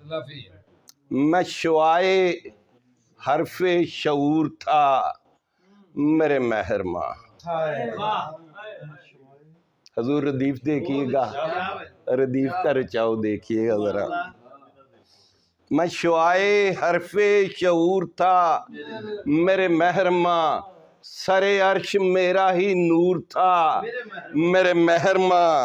میں شعائے حرف شعور تھا میرے مہرماں. حضور ردیف دیکھیے گا، ردیف کا رچاؤ دیکھیے گا ذرا. میں شعائے حرف شعور تھا میرے مہرماں، سر عرش میرا ہی نور تھا میرے مہرماں.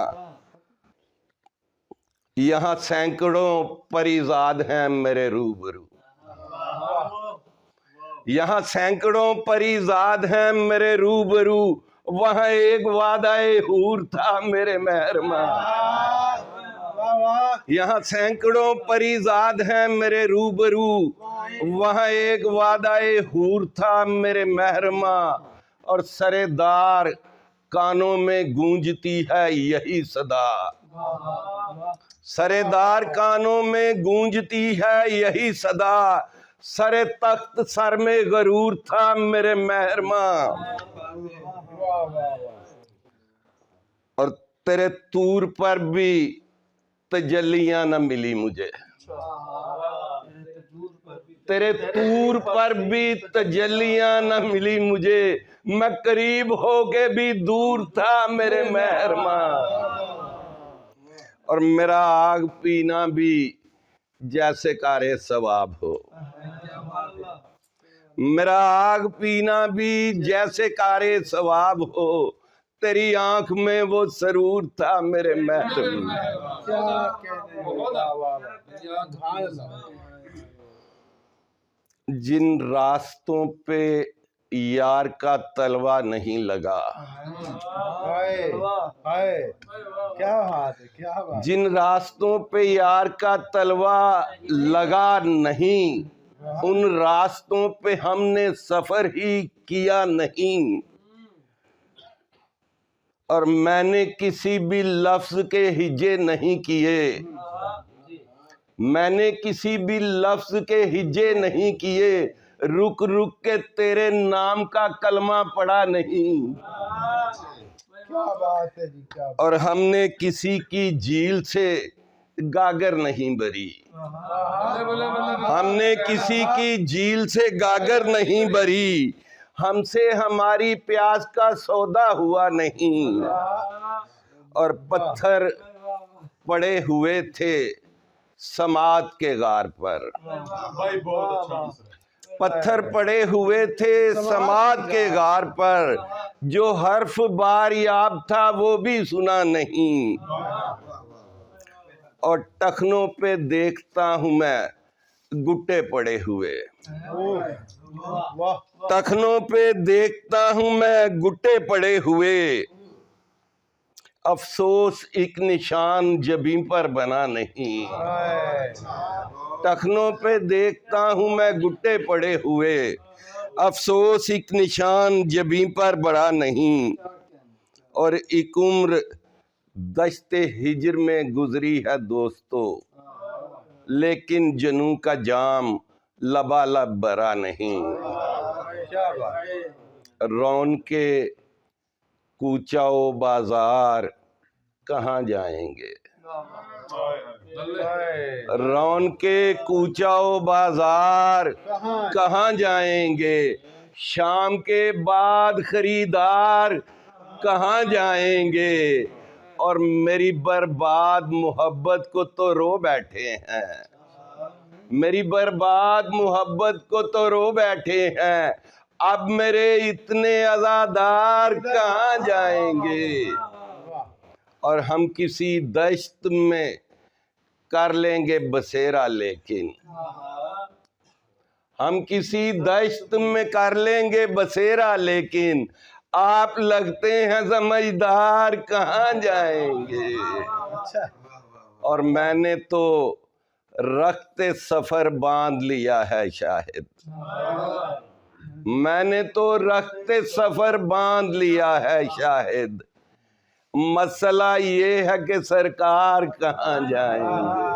یہاں سینکڑوں پریزاد ہیں میرے روبرو، یہاں سینکڑوں پریزاد ہیں میرے روبرو، وہاں ایک وعدہ حور تھا میرے مہرماں. یہاں سینکڑوں پریزاد ہیں میرے روبرو، وہاں ایک وعدہ حور تھا میرے مہرماں. اور سردار کانوں میں گونجتی ہے یہی صدا، سردار کانوں میں گونجتی ہے یہی صدا، سر تخت سر میں غرور تھا میرے مہرماں. اور تیرے طور پر بھی تجلیاں نہ ملی مجھے، تیرے طور پر بھی تجلیاں نہ ملی مجھے، میں قریب ہو کے بھی دور تھا میرے مہرماں. اور میرا آگ پینا بھی جیسے کار ثواب ہو، میرا آگ پینا بھی جیسے کار ثواب ہو، تیری آنکھ میں وہ سرور تھا میرے مہرماں. جن راستوں پہ یار کا تلوہ نہیں لگا، جن راستوں پہ یار کا تلوہ لگا نہیں، ان راستوں پہ ہم نے سفر ہی کیا نہیں. اور میں نے کسی بھی لفظ کے ہجے نہیں کیے، میں نے کسی بھی لفظ کے ہجے نہیں کیے، رک رک کے تیرے نام کا کلمہ پڑھا نہیں. اور ہم نے کسی کی جھیل سے گاگر نہیں بھری، ہم نے کسی کی جھیل سے گاگر نہیں بھری، ہم سے ہماری پیاس کا سودا ہوا نہیں. اور پتھر پڑے ہوئے تھے سماعت کے غار پر، پتھر پڑے ہوئے تھے سماعت کے غار پر، جو حرف بار یاب تھا وہ بھی سنا نہیں. اور ٹخنوں پہ دیکھتا ہوں میں گٹے پڑے ہوئے، ٹخنوں پہ دیکھتا ہوں میں گٹے پڑے ہوئے، افسوس ایک نشان جبیں پر بنا نہیں. ٹخنوں پہ دیکھتا ہوں میں گٹے پڑے ہوئے، افسوس ایک نشان جبیں پر بڑا نہیں. اور ایک عمر دشت ہجر میں گزری ہے دوستو، لیکن جنوں کا جام لبالب بھرا نہیں. رون کے کوچہ و بازار کہاں جائیں گے، رون کے کوچہ و بازار کہاں جائیں گے، شام کے بعد خریدار کہاں جائیں گے. اور میری برباد محبت کو تو رو بیٹھے ہیں، میری برباد محبت کو تو رو بیٹھے ہیں، اب میرے اتنے عزادار کہاں جائیں گے. اور ہم کسی دشت میں کر لیں گے بسیرا، لیکن ہم کسی دشت میں کر لیں گے بسیرا، لیکن آپ لگتے ہیں سمجھدار کہاں جائیں گے. اور میں نے تو رخت سفر باندھ لیا ہے شاہد، میں نے تو رخت سفر باندھ لیا ہے شاہد، مسئلہ یہ ہے کہ سرکار کہاں جائیں گے.